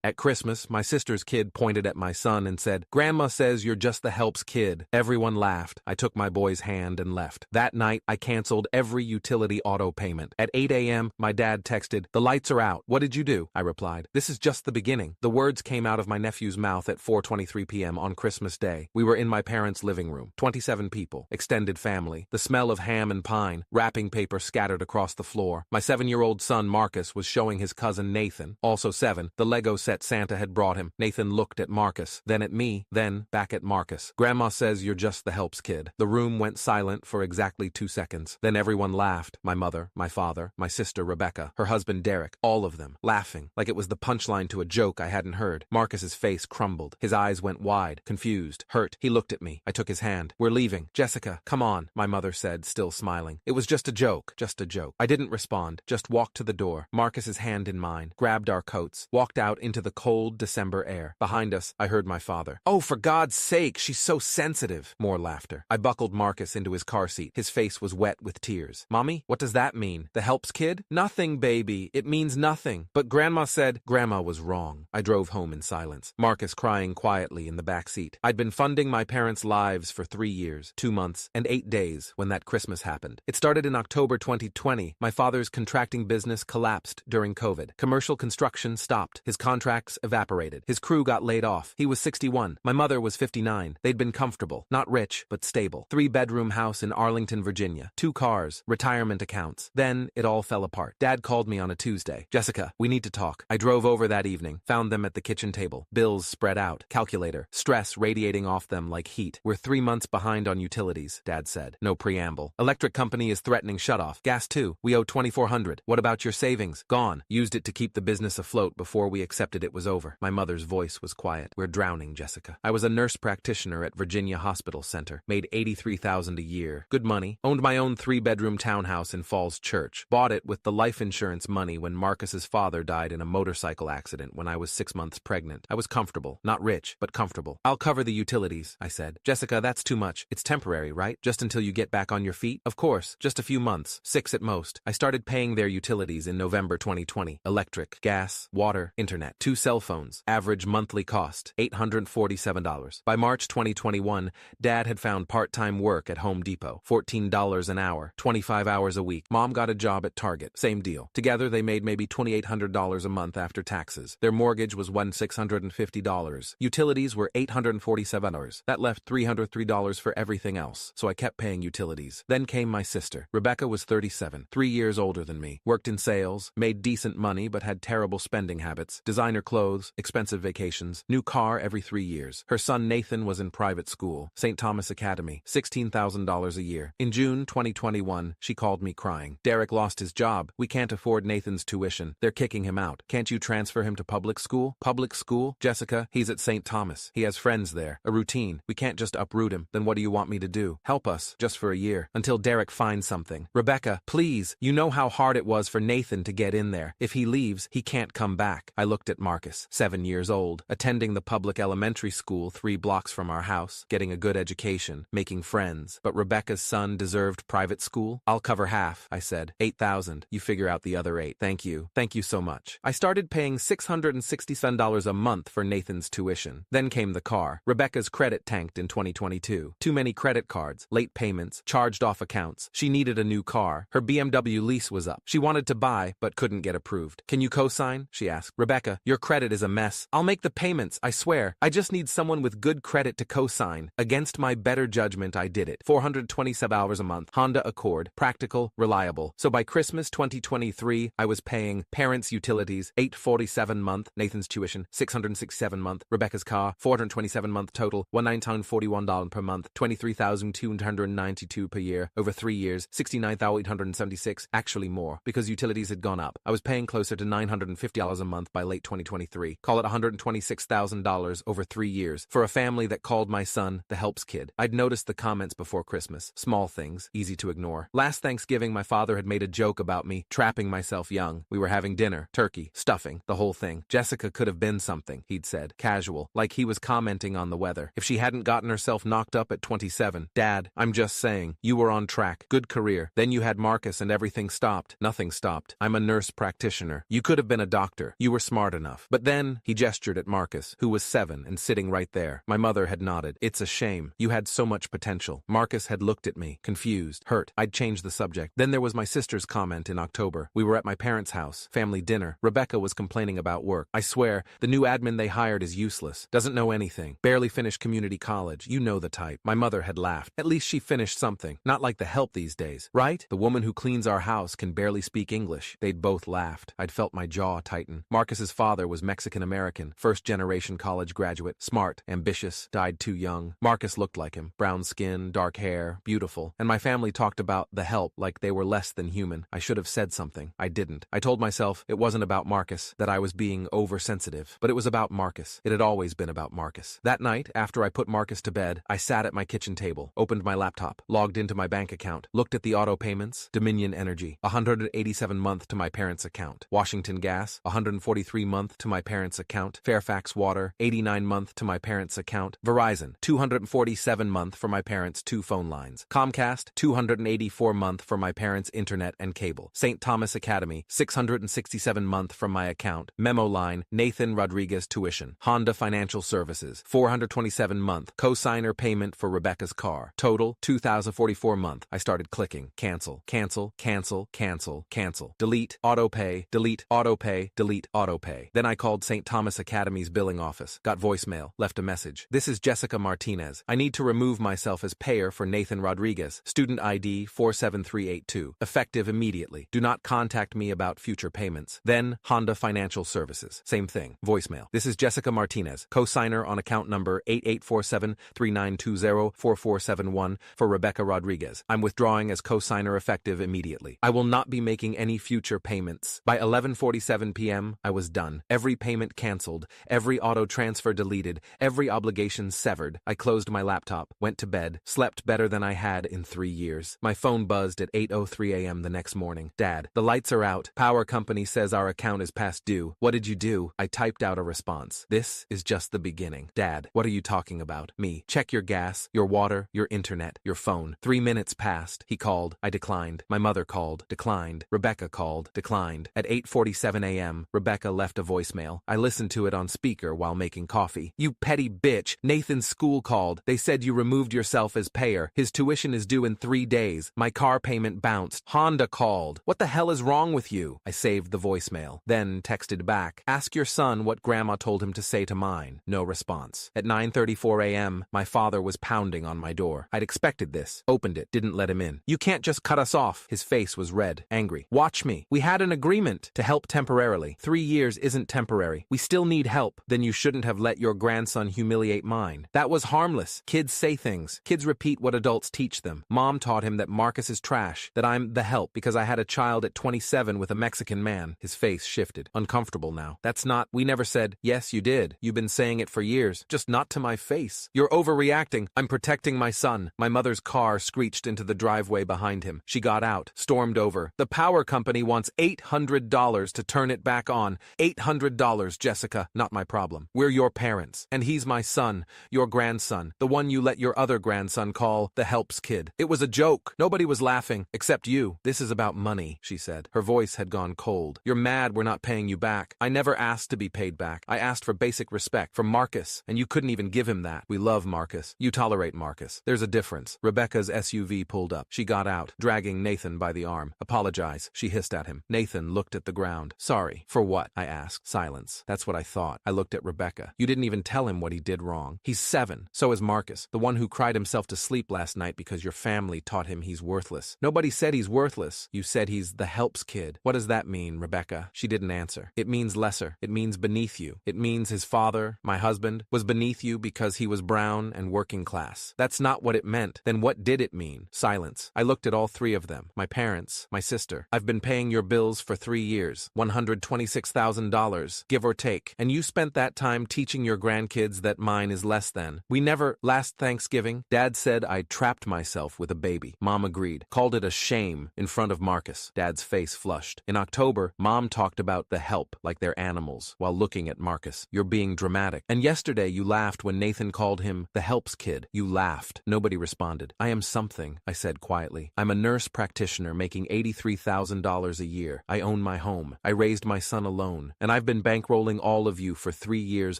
At Christmas, my sister's kid pointed at my son and said, "Grandma says you're just the helps kid." Everyone laughed. I took my boy's hand and left. That night, I canceled every utility auto payment. At 8 a.m., my dad texted, "The lights are out. What did you do?" I replied, "This is just the beginning." The words came out of my nephew's mouth at 4:23 p.m. on Christmas Day. We were in my parents' living room. 27 people, extended family, the smell of ham and pine, wrapping paper scattered across the floor. My 7-year-old son Marcus was showing his cousin Nathan, also 7, the Lego set Santa had brought him. Nathan looked at Marcus, then at me, then back at Marcus. "Grandma says you're just the helps kid." The room went silent for exactly 2 seconds. Then everyone laughed. My mother, my father, my sister Rebecca, her husband Derek, all of them, laughing, like it was the punchline to a joke I hadn't heard. Marcus's face crumbled. His eyes went wide, confused, hurt. He looked at me. I took his hand. "We're leaving. Jessica, come on," my mother said, still smiling. "It was just a joke, just a joke." I didn't respond, just walked to the door, Marcus's hand in mine, grabbed our coats, walked out into the cold December air. Behind us, I heard my father. "Oh, for God's sake, she's so sensitive." More laughter. I buckled Marcus into his car seat. His face was wet with tears. "Mommy, what does that mean? The helps kid?" "Nothing, baby. It means nothing. But Grandma said—" Grandma was wrong. I drove home in silence, Marcus crying quietly in the back seat. I'd been funding my parents' lives for 3 years, 2 months, and 8 days when that Christmas happened. It started in October 2020. My father's contracting business collapsed during COVID. Commercial construction stopped. His contracts evaporated. His crew got laid off. He was 61. My mother was 59. They'd been comfortable. Not rich, but stable. 3-bedroom house in Arlington, Virginia. 2 cars. Retirement accounts. Then it all fell apart. Dad called me on a Tuesday. "Jessica, we need to talk." I drove over that evening. Found them at the kitchen table. Bills spread out. Calculator. Stress radiating off them like heat. "We're 3 months behind on utilities," Dad said. No preamble. "Electric company is threatening shutoff. Gas too. We owe $2,400. What about your savings?" "Gone. Used it to keep the business afloat before we accepted it was over." My mother's voice was quiet. "We're drowning, Jessica." I was a nurse practitioner at Virginia Hospital Center. Made $83,000 a year. Good money. Owned my own 3-bedroom townhouse in Falls Church. Bought it with the life insurance money when Marcus's father died in a motorcycle accident when I was 6 months pregnant. I was comfortable. Not rich, but comfortable. "I'll cover the utilities," I said. "Jessica, that's too much. It's temporary, right? Just until you get back on your feet?" "Of course. Just a few months. 6 at most." I started paying their utilities in November 2020. Electric, gas, water, internet. 2 cell phones. Average monthly cost, $847. By March 2021, Dad had found part-time work at Home Depot. $14 an hour, 25 hours a week. Mom got a job at Target. Same deal. Together, they made maybe $2,800 a month after taxes. Their mortgage was $1,650. Utilities were $847. That left $303 for everything else, so I kept paying utilities. Then came my sister. Rebecca was 37, 3 years older than me. Worked in sales, made decent money but had terrible spending habits. Designer clothes, expensive vacations, new car every 3 years. Her son Nathan was in private school, St. Thomas Academy, $16,000 a year. In June 2021, she called me crying. "Derek lost his job. We can't afford Nathan's tuition. They're kicking him out. Can't you transfer him to public school?" "Public school? Jessica, he's at St. Thomas. He has friends there. A routine. We can't just uproot him. Then what do you want me to do? Help us, just for a year, until Derek finds something." "Rebecca, please. You know how hard it was for Nathan to get in there. If he leaves, he can't come back." I looked at Marcus, 7 years old, attending the public elementary school 3 blocks from our house, getting a good education, making friends. But Rebecca's son deserved private school? "I'll cover half," I said. $8,000. You figure out the other 8. "Thank you. Thank you so much." I started paying $667 a month for Nathan's tuition. Then came the car. Rebecca's credit tanked in 2022. Too many credit cards, late payments, charged off accounts. She needed a new car. Her BMW lease was up. She wanted to buy, but couldn't get approved. "Can you co-sign?" she asked. "Rebecca, your credit is a mess. I'll make the payments, I swear. I just need someone with good credit to co-sign." Against my better judgment, I did it. $427 a month. Honda Accord. Practical, reliable. So by Christmas 2023, I was paying parents' utilities, $847 month, Nathan's tuition, $667 month, Rebecca's car, $427 month total, $1,941 per month, $23,292 per year, over 3 years, $69,876, actually more, because utilities had gone up. I was paying closer to $950 a month by late 2023. Call it $126,000 over 3 years, for a family that called my son the helps kid. I'd noticed the comments before Christmas. Small things, easy to ignore. Last Thanksgiving, my father had made a joke about me trapping myself young. We were having dinner, turkey, stuffing, the whole thing. "Jessica could have been something," he'd said, casual, like he was commenting on the weather. "If she hadn't gotten herself knocked up at 27. Dad, I'm just saying, you were on track. Good career. Then you had Marcus and everything stopped." "Nothing stopped. I'm a nurse practitioner. You could have been a doctor. You were smart enough." enough. But then, he gestured at Marcus, who was 7 and sitting right there. My mother had nodded. It's a shame. You had so much potential. Marcus had looked at me, confused, hurt. I'd changed the subject. Then there was my sister's comment in October. We were at my parents' house, family dinner. Rebecca was complaining about work. I swear, the new admin they hired is useless. Doesn't know anything. Barely finished community college. You know the type. My mother had laughed. At least she finished something. Not like the help these days, right? The woman who cleans our house can barely speak English. They'd both laughed. I'd felt my jaw tighten. Marcus's father was Mexican-American, first-generation college graduate, smart, ambitious, died too young. Marcus looked like him. Brown skin, dark hair, beautiful. And my family talked about the help like they were less than human. I should have said something. I didn't. I told myself it wasn't about Marcus, that I was being oversensitive. But it was about Marcus. It had always been about Marcus. That night, after I put Marcus to bed, I sat at my kitchen table, opened my laptop, logged into my bank account, looked at the auto payments. Dominion Energy, $187 month to my parents' account. Washington Gas, $143 month to my parents' account. Fairfax Water, $89 month to my parents' account. Verizon, $247 month for my parents' 2 phone lines. Comcast, $284 month for my parents' internet and cable. St. Thomas Academy, $667 month from my account. Memo line, Nathan Rodriguez tuition. Honda Financial Services, $427 month. Cosigner payment for Rebecca's car. Total, $2,044 month. I started clicking. Cancel, cancel, cancel, cancel, cancel. Delete, autopay, delete, autopay, delete, autopay. Then I called St. Thomas Academy's billing office. Got voicemail. Left a message. This is Jessica Martinez. I need to remove myself as payer for Nathan Rodriguez. Student ID 47382. Effective immediately. Do not contact me about future payments. Then, Honda Financial Services. Same thing. Voicemail. This is Jessica Martinez, cosigner on account number 884739204471 for Rebecca Rodriguez. I'm withdrawing as cosigner effective immediately. I will not be making any future payments. By 11:47 p.m., I was done. Every payment canceled, every auto transfer deleted, every obligation severed. I closed my laptop, went to bed, slept better than I had in 3 years. My phone buzzed at 8:03 a.m. the next morning. Dad, the lights are out. Power company says our account is past due. What did you do? I typed out a response. This is just the beginning. Dad, what are you talking about? Me. Check your gas, your water, your internet, your phone. 3 minutes passed. He called. I declined. My mother called. Declined. Rebecca called. Declined. At 8:47 a.m., Rebecca left a voicemail. I listened to it on speaker while making coffee. You petty bitch. Nathan's school called. They said you removed yourself as payer. His tuition is due in 3 days. My car payment bounced. Honda called. What the hell is wrong with you? I saved the voicemail. Then texted back. Ask your son what grandma told him to say to mine. No response. At 9:34 a.m., my father was pounding on my door. I'd expected this. Opened it. Didn't let him in. You can't just cut us off. His face was red. Angry. Watch me. We had an agreement to help temporarily. 3 years isn't temporary. We still need help. Then you shouldn't have let your grandson humiliate mine. That was harmless. Kids say things. Kids repeat what adults teach them. Mom taught him that Marcus is trash, that I'm the help because I had a child at 27 with a Mexican man. His face shifted. Uncomfortable now. That's not, we never said, yes, you did. You've been saying it for years. Just not to my face. You're overreacting. I'm protecting my son. My mother's car screeched into the driveway behind him. She got out, stormed over. The power company wants $800 to turn it back on. $800, Jessica. Not my problem. We're your parents. And he's my son, your grandson, the one you let your other grandson call the helps kid. It was a joke. Nobody was laughing, except you. This is about money, she said. Her voice had gone cold. You're mad we're not paying you back. I never asked to be paid back. I asked for basic respect from Marcus, and you couldn't even give him that. We love Marcus. You tolerate Marcus. There's a difference. Rebecca's SUV pulled up. She got out, dragging Nathan by the arm. Apologize, she hissed at him. Nathan looked at the ground. Sorry. For what? I asked. Silence. That's what I thought. I looked at Rebecca. You didn't even tell him what he did wrong. He's 7. So is Marcus, the one who cried himself to sleep last night because your family taught him he's worthless. Nobody said he's worthless. You said he's the helps kid. What does that mean, Rebecca? She didn't answer. It means lesser. It means beneath you. It means his father, my husband, was beneath you because he was brown and working class. That's not what it meant. Then what did it mean? Silence. I looked at all 3 of them. My parents, my sister. I've been paying your bills for 3 years. $126,000, give or take. And you spent that time teaching your grandkids that mine is less than. We never, last Thanksgiving, Dad said I trapped myself with a baby. Mom agreed. Called it a shame in front of Marcus. Dad's face flushed. In October, Mom talked about the help like they're animals while looking at Marcus. You're being dramatic. And yesterday you laughed when Nathan called him the helps kid. You laughed. Nobody responded. I am something, I said quietly. I'm a nurse practitioner making $83,000 a year. I own my home. I raised my son alone. And I've I've been bankrolling all of you for 3 years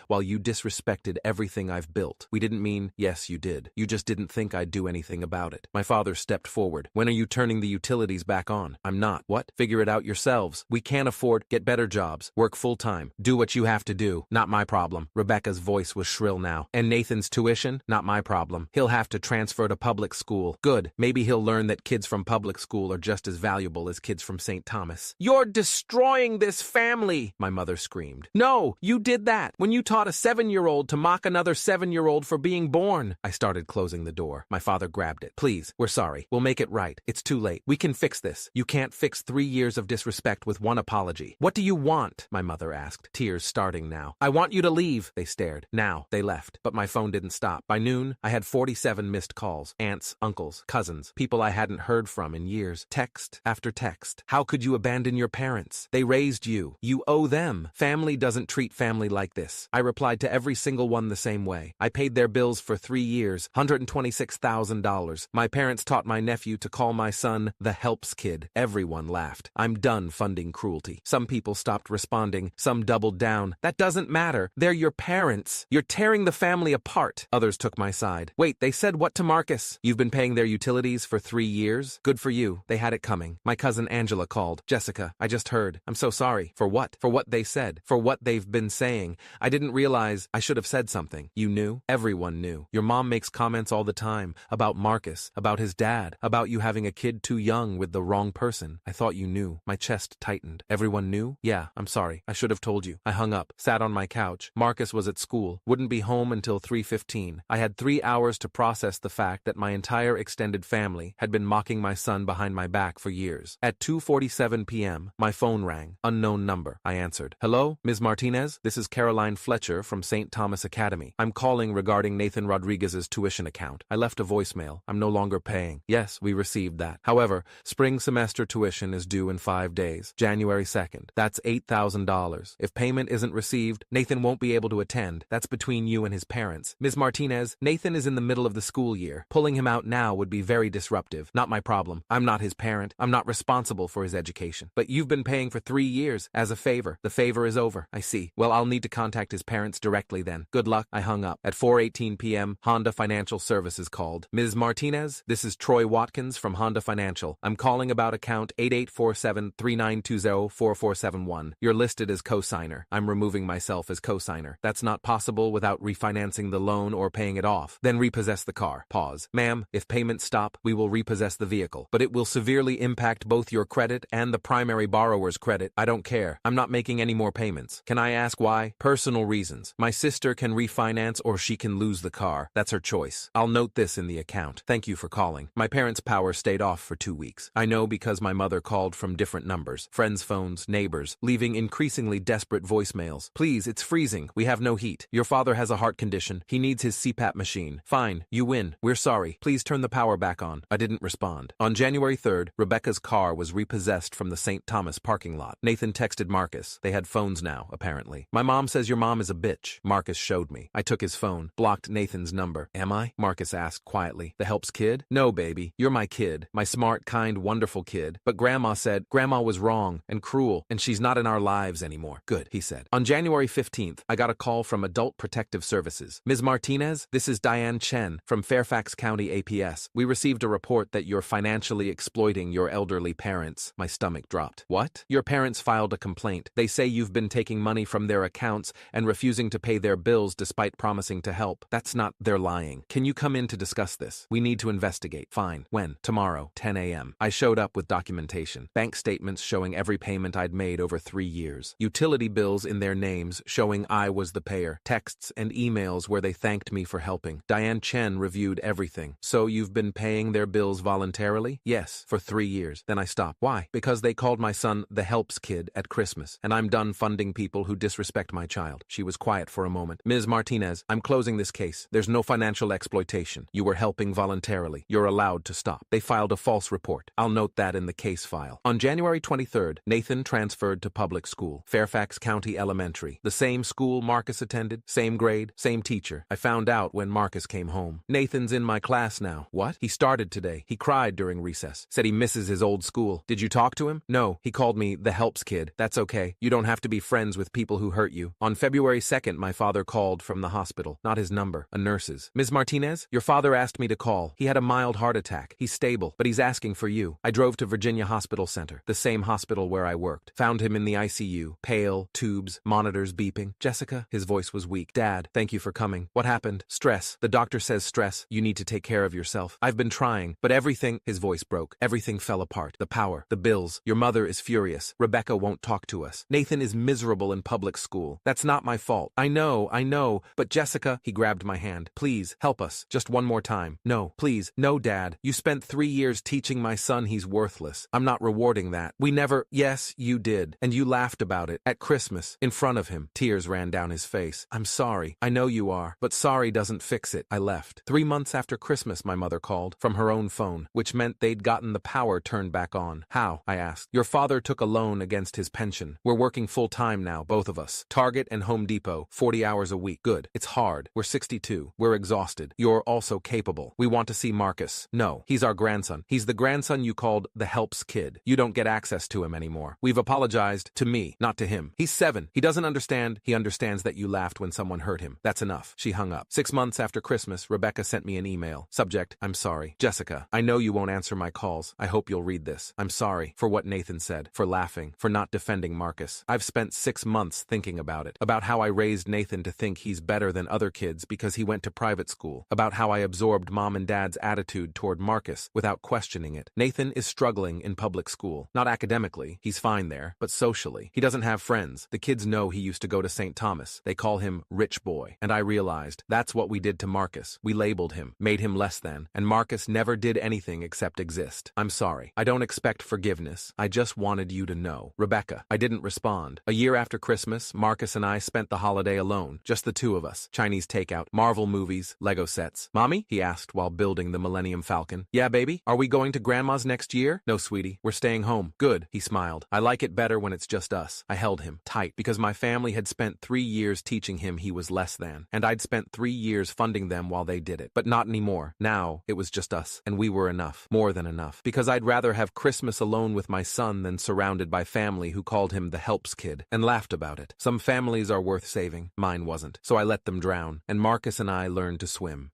while you disrespected everything I've built. We didn't mean, yes, you did. You just didn't think I'd do anything about it. My father stepped forward. When are you turning the utilities back on? I'm not. What? Figure it out yourselves. We can't afford. Get better jobs. Work full-time. Do what you have to do. Not my problem. Rebecca's voice was shrill now. And Nathan's tuition? Not my problem. He'll have to transfer to public school. Good. Maybe he'll learn that kids from public school are just as valuable as kids from St. Thomas. You're destroying this family, my mother screamed. No, you did that when you taught a 7-year-old to mock another 7-year-old for being born. I started closing the door. My father grabbed it. Please, we're sorry. We'll make it right. It's too late. We can fix this. You can't fix 3 years of disrespect with one apology. What do you want? My mother asked, tears starting now. I want you to leave. They stared. Now, they left. But my phone didn't stop. By noon, I had 47 missed calls. Aunts, uncles, cousins, people I hadn't heard from in years. Text after text. How could you abandon your parents? They raised you. You owe them. Family doesn't treat family like this. I replied to every single one the same way. I paid their bills for 3 years, $126,000. My parents taught my nephew to call my son the helps kid. Everyone laughed. I'm done funding cruelty. Some people stopped responding. Some doubled down. That doesn't matter. They're your parents. You're tearing the family apart. Others took my side. Wait, they said what to Marcus? You've been paying their utilities for 3 years? Good for you. They had it coming. My cousin Angela called. Jessica, I just heard. I'm so sorry. For what? For what they said. For what they've been saying. I didn't realize I should have said something. You knew? Everyone knew. Your mom makes comments all the time about Marcus, about his dad, about you having a kid too young with the wrong person. I thought you knew. My chest tightened. Everyone knew? Yeah, I'm sorry. I should have told you. I hung up, sat on my couch. Marcus was at school, wouldn't be home until 3:15. I had 3 hours to process the fact that my entire extended family had been mocking my son behind my back for years. At 2:47 p.m., my phone rang. Unknown number. I answered. Hello, Ms. Martinez? This is Caroline Fletcher from St. Thomas Academy. I'm calling regarding Nathan Rodriguez's tuition account. I left a voicemail. I'm no longer paying. Yes, we received that. However, spring semester tuition is due in 5 days, January 2nd. That's $8,000. If payment isn't received, Nathan won't be able to attend. That's between you and his parents. Ms. Martinez, Nathan is in the middle of the school year. Pulling him out now would be very disruptive. Not my problem. I'm not his parent. I'm not responsible for his education. But you've been paying for 3 years as a favor. The favor is over. I see. Well, I'll need to contact his parents directly then. Good luck. I hung up. At 4:18 p.m., Honda Financial Services called. Ms. Martinez, this is Troy Watkins from Honda Financial. I'm calling about account 8847-3920-4471. You're listed as cosigner. I'm removing myself as cosigner. That's not possible without refinancing the loan or paying it off. Then repossess the car. Pause. Ma'am, if payments stop, we will repossess the vehicle. But it will severely impact both your credit and the primary borrower's credit. I don't care. I'm not making any more payments. Can I ask why? Personal reasons. My sister can refinance or she can lose the car. That's her choice. I'll note this in the account. Thank you for calling. My parents' power stayed off for 2 weeks. I know because my mother called from different numbers, friends' phones, neighbors, leaving increasingly desperate voicemails. Please, it's freezing. We have no heat. Your father has a heart condition. He needs his CPAP machine. Fine, you win. We're sorry. Please turn the power back on. I didn't respond. On January 3rd, Rebecca's car was repossessed from the St. Thomas parking lot. Nathan texted Marcus. They had phones now, apparently. My mom says your mom is a bitch. Marcus showed me. I took his phone, blocked Nathan's number. Am I? Marcus asked quietly. The helps kid? No, baby. You're my kid. My smart, kind, wonderful kid. But Grandma said Grandma was wrong and cruel, and she's not in our lives anymore. Good, he said. On January 15th, I got a call from Adult Protective Services. Ms. Martinez, this is Diane Chen from Fairfax County APS. We received a report that you're financially exploiting your elderly parents. My stomach dropped. What? Your parents filed a complaint. They say you've been taking money from their accounts and refusing to pay their bills despite promising to help. That's not, they're lying. Can you come in to discuss this? We need to investigate. Fine. When? Tomorrow, 10 a.m. I showed up with documentation. Bank statements showing every payment I'd made over 3 years. Utility bills in their names showing I was the payer. Texts and emails where they thanked me for helping. Diane Chen reviewed everything. So you've been paying their bills voluntarily? Yes, for 3 years. Then I stopped. Why? Because they called my son the helps kid at Christmas, and I'm done funding people who disrespect my child. She was quiet for a moment. Ms. Martinez, I'm closing this case. There's no financial exploitation. You were helping voluntarily. You're allowed to stop. They filed a false report. I'll note that in the case file. On January 23rd, Nathan transferred to public school, Fairfax County Elementary. The same school Marcus attended, same grade, same teacher. I found out when Marcus came home. Nathan's in my class now. What? He started today. He cried during recess. Said he misses his old school. Did you talk to him? No. He called me the helps kid. That's okay. You don't don't have to be friends with people who hurt you. On February 2nd, my father called from the hospital. Not his number, a nurse's. Ms. Martinez, your father asked me to call. He had a mild heart attack. He's stable, but he's asking for you. I drove to Virginia Hospital Center, the same hospital where I worked. Found him in the ICU, pale, tubes, monitors beeping. Jessica, his voice was weak. Dad, thank you for coming. What happened? Stress. The doctor says stress. You need to take care of yourself. I've been trying, but everything, his voice broke. Everything fell apart. The power, the bills. Your mother is furious. Rebecca won't talk to us. Nathan is miserable in public school. That's not my fault. I know, but Jessica, he grabbed my hand. Please, help us. Just one more time. No, please. No, Dad. You spent 3 years teaching my son he's worthless. I'm not rewarding that. We never. Yes, you did. And you laughed about it. At Christmas. In front of him. Tears ran down his face. I'm sorry. I know you are. But sorry doesn't fix it. I left. 3 months after Christmas, my mother called. From her own phone. Which meant they'd gotten the power turned back on. How? I asked. Your father took a loan against his pension. We're working full-time now, both of us. Target and Home Depot. 40 hours a week. Good. It's hard. We're 62. We're exhausted. You're also capable. We want to see Marcus. No. He's our grandson. He's the grandson you called the helps kid. You don't get access to him anymore. We've apologized to me, not to him. He's 7. He doesn't understand. He understands that you laughed when someone hurt him. That's enough. She hung up. 6 months after Christmas, Rebecca sent me an email. Subject, I'm sorry. Jessica, I know you won't answer my calls. I hope you'll read this. I'm sorry for what Nathan said, for laughing, for not defending Marcus. I've spent 6 months thinking about it, about how I raised Nathan to think he's better than other kids because he went to private school, about how I absorbed Mom and Dad's attitude toward Marcus without questioning it. Nathan is struggling in public school. Not academically, he's fine there, but socially. He doesn't have friends. The kids know he used to go to St. Thomas. They call him Rich Boy. And I realized that's what we did to Marcus. We labeled him, made him less than, and Marcus never did anything except exist. I'm sorry. I don't expect forgiveness. I just wanted you to know. Rebecca, I didn't respond. A year after Christmas, Marcus and I spent the holiday alone, just the two of us. Chinese takeout, Marvel movies, Lego sets. Mommy? He asked while building the Millennium Falcon. Yeah, baby? Are we going to Grandma's next year? No, sweetie. We're staying home. Good. He smiled. I like it better when it's just us. I held him tight because my family had spent 3 years teaching him he was less than, and I'd spent 3 years funding them while they did it. But not anymore. Now, it was just us, and we were enough. More than enough. Because I'd rather have Christmas alone with my son than surrounded by family who called him the helps kid and laughed about it. Some families are worth saving. Mine wasn't. So I let them drown, and Marcus and I learned to swim.